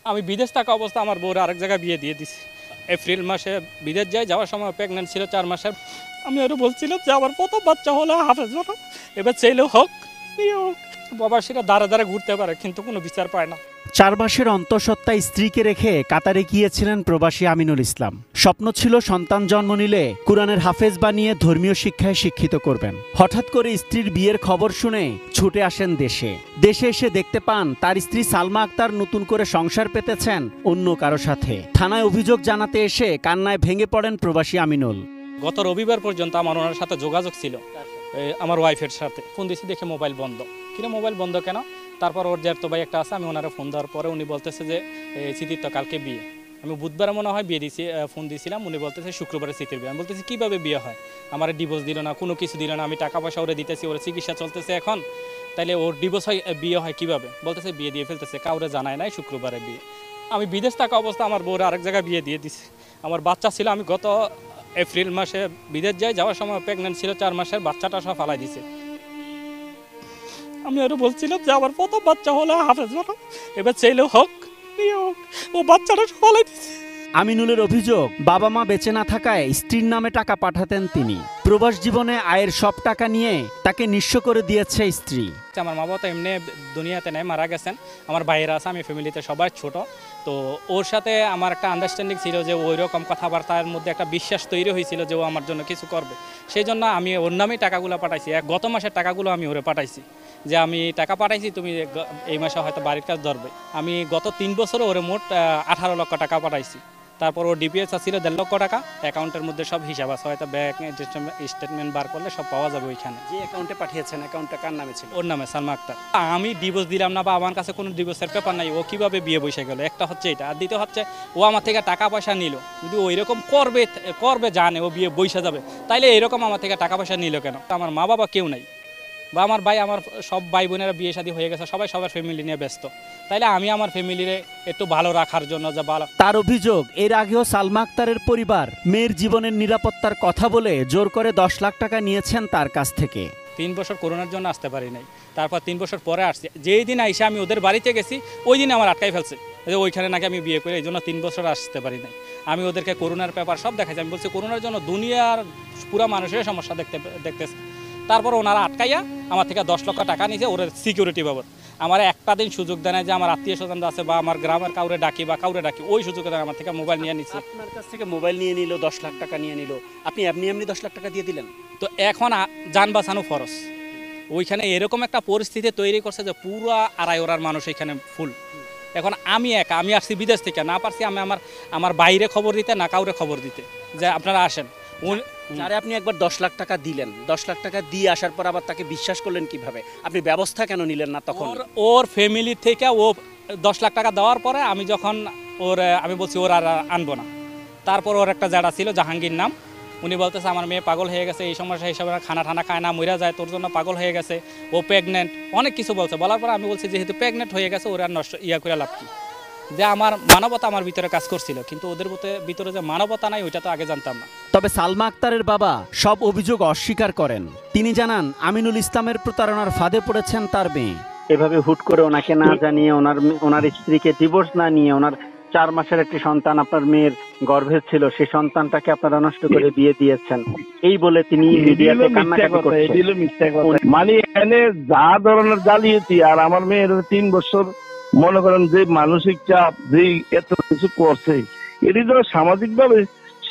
আমি বিদেশ থাকা অবস্থা আমার বউর আরেক জায়গায় বিয়ে দিয়ে দিছি। এপ্রিল মাসে বিদেশ যাওয়ার সময় প্রেগনেন্ট ছিল 4 মাসের। আমি আরও বলছিলাম যে আমার প্রথম বাচ্চা হলো হাফেজ হলো, এবার ছেলে হোক মেয়ে হোক। বাবা সেটা দাঁড়া দাঁড়া ঘুরতে পারে কিন্তু কোনো বিচার পায় না। 4 মাসের অন্তঃসত্ত্বা স্ত্রীকে রেখে কাতারে গিয়েছিলেন প্রবাসী আমিনুল ইসলাম। স্বপ্ন ছিল সন্তান জন্ম নিলে কুরআনের হাফেজ বানিয়ে ধর্মীয় শিক্ষায় শিক্ষিত করবেন। হঠাৎ করে স্ত্রীর বিয়ের খবর শুনে ছুটে আসেন দেশে। দেশে এসে দেখতে পান তার স্ত্রী সালমা আক্তার নতুন করে সংসার পেতেছেন অন্য কারো সাথে। থানায় অভিযোগ জানাতে এসে কান্নায় ভেঙে পড়েন প্রবাসী আমিনুল। গত রবিবার পর্যন্ত আমার ওনার সাথে যোগাযোগ ছিল, আমার ওয়াইফের সাথে। ফোন দিয়েছি, দেখে মোবাইল বন্ধ। কিনা মোবাইল বন্ধ কেন? তারপর ওর জ্যাঠতো ভাই একটা আছে, আমি ওনারা ফোন দেওয়ার পরে উনি বলতেছে যে স্মৃতির তো কালকে বিয়ে। আমি বুধবার মনে হয় বিয়ে দিয়েছি, ফোন দিয়েছিলাম। উনি বলতেছে শুক্রবারে স্মৃতির বিয়ে। আমি বলতেছি কীভাবে বিয়ে হয়? আমার ডিভোর্স দিল না, কোনো কিছু দিল না, আমি টাকা পয়সা ওরে দিতেছি, ওর চিকিৎসা চলতেছে এখন, তাইলে ওর ডিভোর্স হয় বিয়ে হয় কীভাবে? বলতেছে বিয়ে দিয়ে ফেলতেছে, কাউরে জানায় নাই, শুক্রবারে বিয়ে। আমি বিদেশ থাকা অবস্থা আমার বউর আরেক জায়গায় বিয়ে দিয়ে দিছি। আমার বাচ্চা ছিল, আমি গত এপ্রিল মাসে বিদেশ যাওয়ার সময় প্রেগনেন্ট ছিল 4 মাসের, বাচ্চাটা সব ফালাই দিছে। আমি আরও বলছিলাম যে আমার প্রথম বাচ্চা হলো হাফেজ হলো, এবার ছেলে হোক মেয়ে হোক, ও বাচ্চাটা সব ফালাই দিছে। আমিনুলের অভিযোগ, বাবা মা বেঁচে না থাকায় স্ত্রীর নামে টাকা পাঠাতেন তিনি। প্রবাস জীবনে আয়ের সব টাকা নিয়ে তাকে নিঃস্ব করে দিয়েছে স্ত্রী। আমার মা বাবা তো এমনি দুনিয়াতে নেই, মারা গেছেন। আমার ভাইয়েরা আছে, আমি ফ্যামিলিতে সবাই ছোট। তো ওর সাথে আমার একটা আন্ডারস্ট্যান্ডিং ছিল যে ওই রকম কথাবার্তার মধ্যে একটা বিশ্বাস তৈরি হয়েছিল যে ও আমার জন্য কিছু করবে। সেই জন্য আমি ওর নামেই টাকাগুলো পাঠাইছি। গত মাসের টাকাগুলো আমি ওরে পাঠাইছি, যে আমি টাকা পাঠাইছি, তুমি এই মাসে হয়তো বাড়ির কাজ ধরবে। আমি গত 3 বছরে ওরে মোট 18 লক্ষ টাকা পাঠাইছি। তারপর ওর ডিপিএস ছিল 1.5 লক্ষ টাকা। অ্যাকাউন্টের মধ্যে সব হিসাব আছে, হয়তো ব্যাংক স্টেটমেন্ট বার করলে সব পাওয়া যাবে ওইখানে। যে অ্যাকাউন্টে পাঠিয়েছেন, অ্যাকাউন্টটা কার নামে ছিল? ওর নামে, সালমা আক্তার। আমি ডিভোর্স দিলাম না বা আমার কাছে কোনো ডিভোর্সের পেপার নাই, ও কিভাবে বিয়ে বসে গেল? একটা হচ্ছে এটা, আর দ্বিতীয় হচ্ছে ও আমার থেকে টাকা পয়সা নিল। যদি ওই রকম করবে জানে ও বিয়ে বসে যাবে, তাইলে এরকম আমার থেকে টাকা পয়সা নিল কেন? আমার মা বাবা কেউ নাই, বা আমার ভাই, আমার সব ভাই বোনেরা বিয়ে শাদী হয়ে গেছে, সবাই সবার ফ্যামিলি নিয়ে ব্যস্ত। তাইলে আমি আমার ফ্যামিলিরে একটু ভালো রাখার জন্য যে ভালো। তার অভিযোগ, এর আগেও সালমা আক্তারের পরিবার মেয়ের জীবনের নিরাপত্তার কথা বলে জোর করে 10 লাখ টাকা নিয়েছেন তার কাছ থেকে। 3 বছর করোনার জন্য আসতে পারি নাই, তারপর 3 বছর পরে আসছি। যেই দিন আইসা আমি ওদের বাড়িতে গেছি, ওই দিন আমার আটকাই ফেলছে যে ওইখানে নাকি আমি বিয়ে করে, এই জন্য 3 বছর আসতে পারি নাই। আমি ওদেরকে করোনার পেপার সব দেখাইছি। আমি বলছি করোনার জন্য দুনিয়ার পুরো মানুষের সমস্যা দেখতেছে। তারপর ওনারা আটকাইয়া আমার থেকে 10 লক্ষ টাকা নিয়েছে ওর সিকিউরিটি বাবদ। আমার একটা দিন সুযোগ দেয় না যে আমার আত্মীয় স্বজন আছে বা আমার গ্রামের কাউরে ডাকি, ওই সুযোগে আমার থেকে মোবাইল নিয়ে নিচ্ছে। আপনার কাছ থেকে মোবাইল নিয়ে নিল, 10 লাখ টাকা নিয়ে নিল, আপনি এমনি 10 লাখ টাকা দিয়ে দিলেন। তো এখন যান বাঁচানো ফরজ। ওইখানে এরকম একটা পরিস্থিতি তৈরি করছে যে পুরো আড়াই ওরার মানুষ এখানে ফুল। এখন আমি একা, আমি আসছি বিদেশ থেকে, না পারছি আমি আমার বাইরে খবর দিতে, না কাউরে খবর দিতে যে আপনারা আসেন। যারে আপনি একবার 10 লাখ টাকা দিলেন, 10 লাখ টাকা দিয়ে আসার পর আবার তাকে বিশ্বাস করলেন কিভাবে? আপনি ব্যবস্থা কেন নিলেন না তখন? ওর ফ্যামিলি থেকে ও 10 লাখ টাকা দেওয়ার পরে আমি যখন আমি বলছি ওর আর আনবো না। তারপর ওর একটা জায়গা ছিল, জাহাঙ্গীর নাম, উনি বলতেছে আমার মেয়ে পাগল হয়ে গেছে, এই সমস্যা হিসাবে খানা ঠানা খায় না, মইরা যায়, তোর জন্য পাগল হয়ে গেছে, ও প্রেগনেন্ট, অনেক কিছু বলছে। বলার পরে আমি বলছি যেহেতু প্রেগনেন্ট হয়ে গেছে ওরা নষ্ট করে লাভ কি? যে আমার মানবতা আমার ভিতরে কাজ করছিল, কিন্তু ওদের ভিতরে যে মানবতা নাই ওইটা তো আগে জানতাম না। তবে সালমা আক্তারের বাবা সব অভিযোগ অস্বীকার করেন। তিনি জানান আমিনুল ইসলামের প্রতারণার ফাঁদে পড়েছেন তার মেয়ে। এভাবে হুট করে ওনাকে না জানিয়ে, ওনার স্ত্রীকে ডিভোর্স না নিয়ে, ওনার 4 মাসের একটি সন্তান আপনার মেয়ের গর্ভে ছিল, সেই সন্তানটাকে আপনারা নষ্ট করে বিয়ে দিয়েছেন, এই বলে তিনি মিডিয়াতে কান্নাকাটি করছেন। মানে এখানে যা ধরনের জালিয়াতি, আর আমার মেয়ের 3 বছর মনে করেন যে মানসিক চাপ, যে এত কিছু করছে, এটি তো সামাজিক ভাবে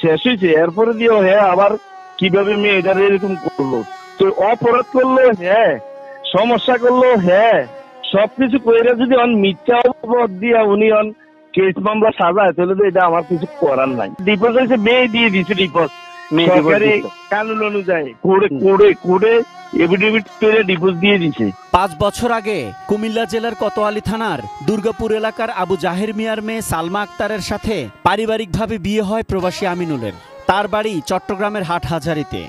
শেষ হয়েছে। এরপরে দিয়ে হ্যাঁ আবার কিভাবে মেয়েটার এরকম করলো, তো অপরাধ করলো, হ্যাঁ সমস্যা করলো, হ্যাঁ সবকিছু কইরা যদি মিথ্যা অপবাদ দিয়া উনি কেস মামলা সাজায়, তাহলে তো এটা আমার কিছু করার নাই। ডিভোর্স হয়েছে, মেয়ে দিয়ে দিচ্ছে ডিভোর্স সরকারি কানুন অনুযায়ী, কোর্টে এফিডেভিট করে ডিভোর্স দিয়ে দিছে। 5 বছর আগে কুমিল্লা জেলার কোতোয়ালি থানার দুর্গাপুর এলাকার আবু জাহের মিয়ার মেয়ে সালমা আক্তারের সাথে পারিবারিকভাবে বিয়ে হয় প্রবাসী আমিনুলের। তার বাড়ি চট্টগ্রামের হাটহাজারীতে।